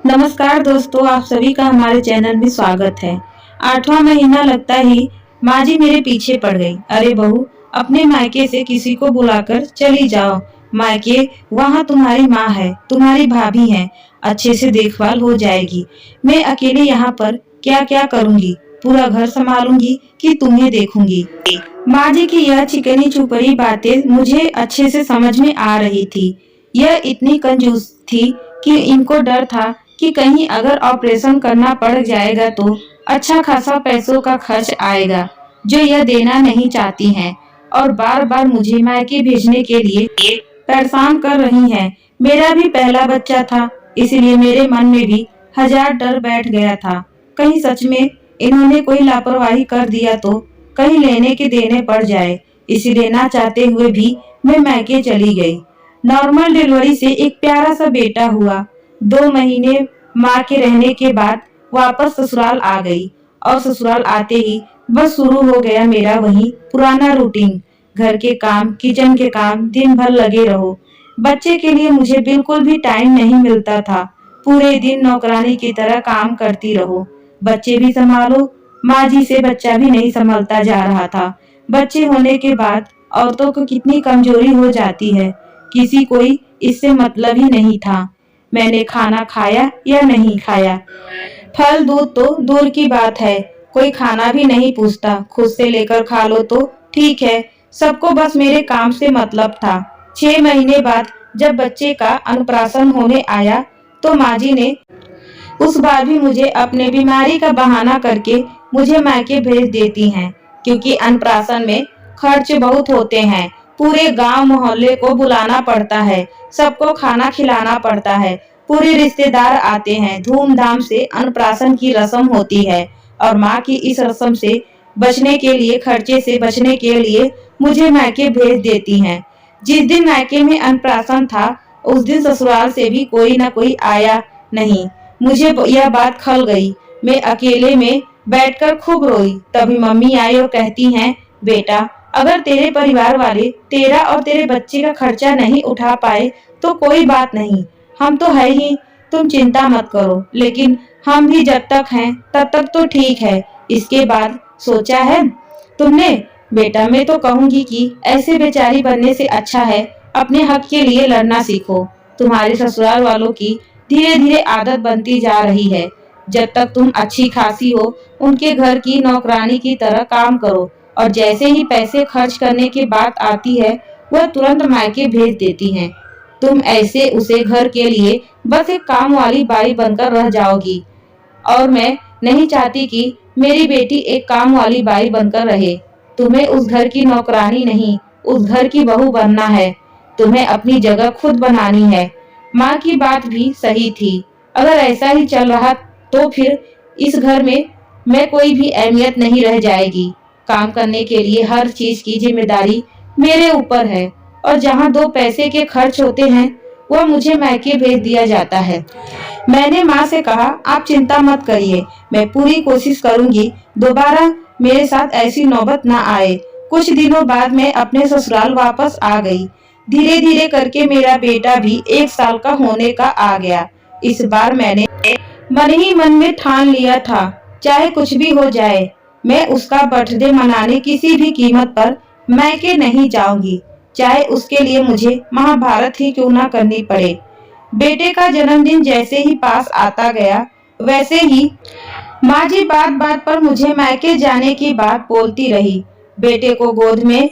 नमस्कार दोस्तों, आप सभी का हमारे चैनल में स्वागत है। 8वां महीना लगता ही माँ जी मेरे पीछे पड़ गई। अरे बहू, अपने मायके से किसी को बुलाकर चली जाओ। मायके वहाँ तुम्हारी माँ है, तुम्हारी भाभी है, अच्छे से देखभाल हो जाएगी। मैं अकेले यहाँ पर क्या क्या करूँगी? पूरा घर संभालूंगी कि तुम्हें देखूंगी? माँ जी की यह चिकनी चुपड़ी बातें मुझे अच्छे से समझ में आ रही थी। यह इतनी कंजूस थी कि इनको डर था कि कहीं अगर ऑपरेशन करना पड़ जाएगा तो अच्छा खासा पैसों का खर्च आएगा, जो यह देना नहीं चाहती हैं और बार बार मुझे मायके भेजने के लिए परेशान कर रही हैं। मेरा भी पहला बच्चा था, इसलिए मेरे मन में भी हजार डर बैठ गया था। कहीं सच में इन्होंने कोई लापरवाही कर दिया तो कहीं लेने के देने पड़ जाए। इसीलिए ना चाहते हुए भी मैं मायके चली गई। नॉर्मल डिलीवरी से एक प्यारा सा बेटा हुआ। 2 महीने माँ के रहने के बाद वापस ससुराल आ गई और ससुराल आते ही बस शुरू हो गया मेरा वही पुराना रूटीन। घर के काम, किचन के काम, दिन भर लगे रहो। बच्चे के लिए मुझे बिल्कुल भी टाइम नहीं मिलता था। पूरे दिन नौकरानी की तरह काम करती रहो, बच्चे भी संभालो। माँ जी से बच्चा भी नहीं संभलता जा रहा था। बच्चे होने के बाद औरतों को कितनी कमजोरी हो जाती है, किसी कोई इससे मतलब ही नहीं था। मैंने खाना खाया या नहीं खाया, फल दूध तो दूर की बात है, कोई खाना भी नहीं पूछता। खुद से लेकर खा लो तो ठीक है, सबको बस मेरे काम से मतलब था। 6 महीने बाद जब बच्चे का अन्नप्राशन होने आया तो माँ जी ने उस बार भी मुझे अपने बीमारी का बहाना करके मुझे मायके भेज देती हैं, क्योंकि अन्नप्राशन में खर्च बहुत होते हैं। पूरे गांव मोहल्ले को बुलाना पड़ता है, सबको खाना खिलाना पड़ता है, पूरे रिश्तेदार आते हैं, धूमधाम से अन्नप्राशन की रस्म होती है। और माँ की इस रस्म से बचने के लिए, खर्चे से बचने के लिए मुझे मायके भेज देती हैं। जिस दिन मायके में अन्नप्राशन था उस दिन ससुराल से भी कोई न कोई आया नहीं। मुझे यह बात खल गई। मैं अकेले में बैठकर खूब रोई। तभी मम्मी आई और कहती हैं, बेटा, अगर तेरे परिवार वाले तेरा और तेरे बच्चे का खर्चा नहीं उठा पाए तो कोई बात नहीं, हम तो है ही, तुम चिंता मत करो। लेकिन हम भी जब तक हैं तब तक तो ठीक है, इसके बाद सोचा है तुमने? बेटा, मैं तो कहूंगी कि ऐसे बेचारी बनने से अच्छा है अपने हक के लिए लड़ना सीखो। तुम्हारे ससुराल वालों की धीरे धीरे आदत बनती जा रही है। जब तक तुम अच्छी खासी हो उनके घर की नौकरानी की तरह काम करो, और जैसे ही पैसे खर्च करने की बात आती है वह तुरंत मायके भेज देती हैं। तुम ऐसे उसे घर के लिए बस एक काम वाली बाई बनकर रह जाओगी, और मैं नहीं चाहती कि मेरी बेटी एक काम वाली बाई बनकर रहे। तुम्हें उस घर की नौकरानी नहीं, उस घर की बहू बनना है। तुम्हें अपनी जगह खुद बनानी है। माँ की बात भी सही थी। अगर ऐसा ही चल रहा तो फिर इस घर में मैं कोई भी अहमियत नहीं रह जाएगी। काम करने के लिए हर चीज की जिम्मेदारी मेरे ऊपर है, और जहाँ 2 पैसे के खर्च होते हैं वह मुझे मायके भेज दिया जाता है। मैंने माँ से कहा, आप चिंता मत करिए, मैं पूरी कोशिश करूंगी दोबारा मेरे साथ ऐसी नौबत ना आए। कुछ दिनों बाद मैं अपने ससुराल वापस आ गई। धीरे धीरे करके मेरा बेटा भी 1 साल का होने का आ गया। इस बार मैंने मन ही मन में ठान लिया था, चाहे कुछ भी हो जाए, मैं उसका बर्थडे मनाने किसी भी कीमत पर मायके नहीं जाऊंगी, चाहे उसके लिए मुझे महाभारत ही क्यों ना करनी पड़े। बेटे का जन्मदिन जैसे ही पास आता गया वैसे ही माँ जी बात बात पर मुझे मायके जाने की बात बोलती रही। बेटे को गोद में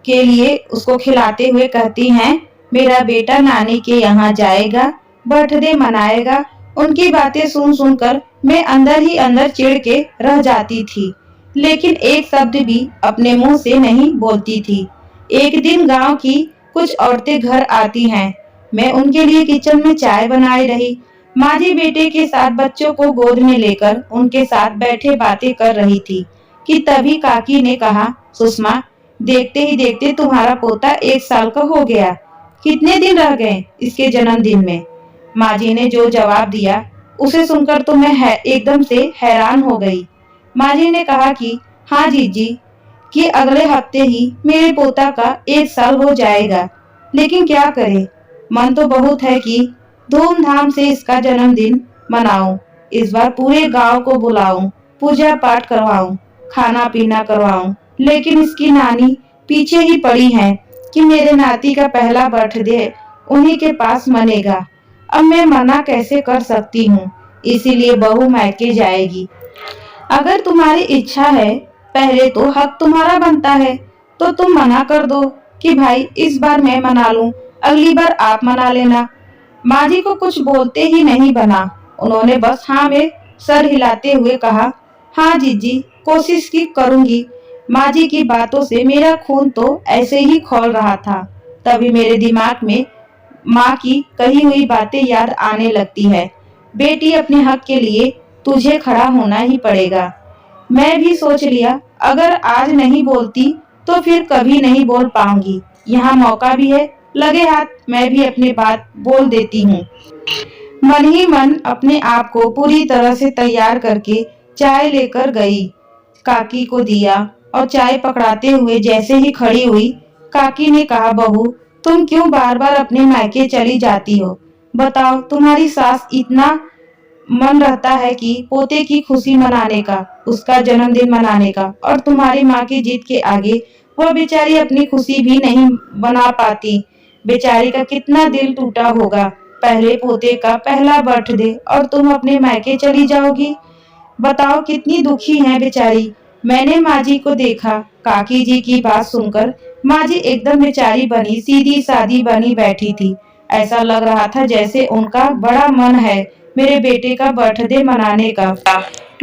के लिए उसको खिलाते हुए कहती हैं, मेरा बेटा नानी के यहाँ जाएगा, बर्थडे मनाएगा। उनकी बातें सुन सुनकर मैं अंदर ही अंदर चिढ़ के रह जाती थी, लेकिन एक शब्द भी अपने मुंह से नहीं बोलती थी। एक दिन गांव की कुछ औरतें घर आती हैं। मैं उनके लिए किचन में चाय बनाई रही। माँ जी बेटे के साथ बच्चों को गोद में लेकर उनके साथ बैठे बातें कर रही थी कि तभी काकी ने कहा, सुषमा, देखते ही देखते तुम्हारा पोता 1 साल का हो गया। कितने दिन रह गए इसके जन्मदिन में? माँ जी ने जो जवाब दिया उसे सुनकर तो मैं एकदम से हैरान हो गई। माँ जी ने कहा कि हाँ जीजी, कि अगले हफ्ते ही मेरे पोता का 1 साल हो जाएगा, लेकिन क्या करे, मन तो बहुत है कि धूमधाम से इसका जन्मदिन मनाऊं, इस बार पूरे गांव को बुलाऊं, पूजा पाठ करवाऊं, खाना पीना करवाऊं। लेकिन इसकी नानी पीछे ही पड़ी है कि मेरे नाती का पहला बर्थडे उन्हीं के पास मनेगा। अब मैं मना कैसे कर सकती हूँ, इसीलिए बहू मायके जाएगी। अगर तुम्हारी इच्छा है, पहले तो हक तुम्हारा बनता है, तो तुम मना कर दो कि भाई इस बार मैं मना लूं, अगली बार आप मना लेना। माँ जी को कुछ बोलते ही नहीं बना। उन्होंने बस हाँ में सर हिलाते हुए कहा, हाँ जीजी, कोशिश की करूंगी। माँ जी की बातों से मेरा खून तो ऐसे ही खौल रहा था। तभी मेरे दिमाग में माँ की कही हुई बातें याद आने लगती है। बेटी, अपने हक के लिए तुझे खड़ा होना ही पड़ेगा। मैं भी सोच लिया, अगर आज नहीं बोलती तो फिर कभी नहीं बोल पाऊंगी। यहाँ मौका भी है, लगे हाथ मैं भी अपनी बात बोल देती हूँ। मन ही मन अपने आप को पूरी तरह से तैयार करके चाय लेकर गई, काकी को दिया और चाय पकड़ाते हुए जैसे ही खड़ी हुई, काकी ने कहा, बहू तुम क्यों बार बार अपने मायके चली जाती हो? बताओ, तुम्हारी सास इतना मन रहता है कि पोते की खुशी मनाने का, उसका जन्मदिन मनाने का, और तुम्हारी माँ की जीत के आगे वह बेचारी अपनी खुशी भी नहीं बना पाती। बेचारी का कितना दिल टूटा होगा। पहले पोते का पहला बर्थडे और तुम अपने मायके चली जाओगी। बताओ कितनी दुखी है बेचारी। मैंने माँ जी को देखा। काकी जी की बात सुनकर माँ जी एकदम बेचारी बनी, सीधी सादी बनी बैठी थी। ऐसा लग रहा था जैसे उनका बड़ा मन है मेरे बेटे का बर्थडे मनाने का।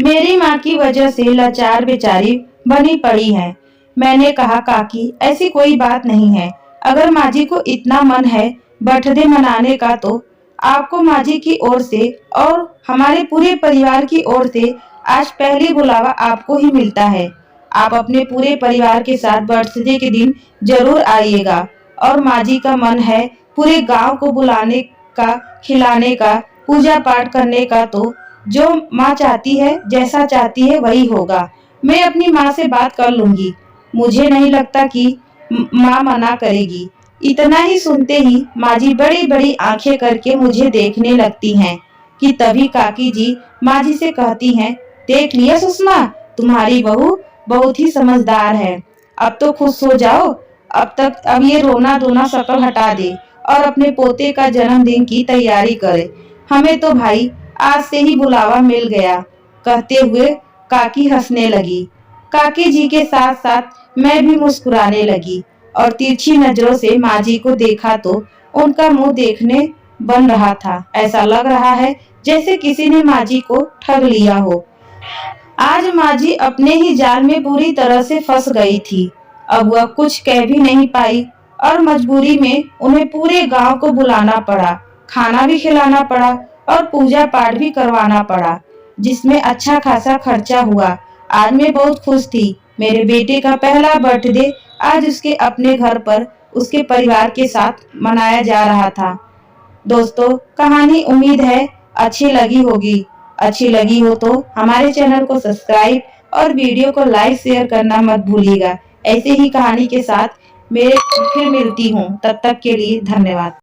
मेरी माँ की वजह से लाचार बेचारी बनी पड़ी है। मैंने कहा, काकी ऐसी कोई बात नहीं है। अगर माँ जी को इतना मन है बर्थडे मनाने का तो आपको माँ जी की ओर से और हमारे पूरे परिवार की ओर से आज पहली बुलावा आपको ही मिलता है। आप अपने पूरे परिवार के साथ बर्थडे के दिन जरूर आइएगा। और माँ जी का मन है पूरे गांव को बुलाने का, खिलाने का, पूजा पाठ करने का, तो जो माँ चाहती है, जैसा चाहती है वही होगा। मैं अपनी माँ से बात कर लूंगी। मुझे नहीं लगता कि माँ मना करेगी। इतना ही सुनते ही माँ जी बड़ी बड़ी आंखें करके मुझे देखने लगती हैं कि तभी काकी जी माँ जी से कहती हैं, देख लिया सुषमा, तुम्हारी बहू बहुत ही समझदार है। अब तो खुश हो जाओ। अब ये रोना धोना शक्ल हटा दे और अपने पोते का जन्मदिन की तैयारी करे। हमें तो भाई आज से ही बुलावा मिल गया। कहते हुए काकी हंसने लगी। काकी जी के साथ साथ मैं भी मुस्कुराने लगी और तिरछी नजरों से माँ जी को देखा तो उनका मुंह देखने बन रहा था। ऐसा लग रहा है जैसे किसी ने माँ जी को ठग लिया हो। आज माँ जी अपने ही जाल में पूरी तरह से फंस गई थी। अब वह कुछ कह भी नहीं पाई और मजबूरी में उन्हें पूरे गांव को बुलाना पड़ा, खाना भी खिलाना पड़ा और पूजा पाठ भी करवाना पड़ा, जिसमें अच्छा खासा खर्चा हुआ। आज मैं बहुत खुश थी। मेरे बेटे का पहला बर्थडे आज उसके अपने घर पर उसके परिवार के साथ मनाया जा रहा था। दोस्तों, कहानी उम्मीद है अच्छी लगी होगी। अच्छी लगी हो तो हमारे चैनल को सब्सक्राइब और वीडियो को लाइक शेयर करना मत भूलिएगा। ऐसे ही कहानी के साथ मैं फिर मिलती हूँ। तब तक के लिए धन्यवाद।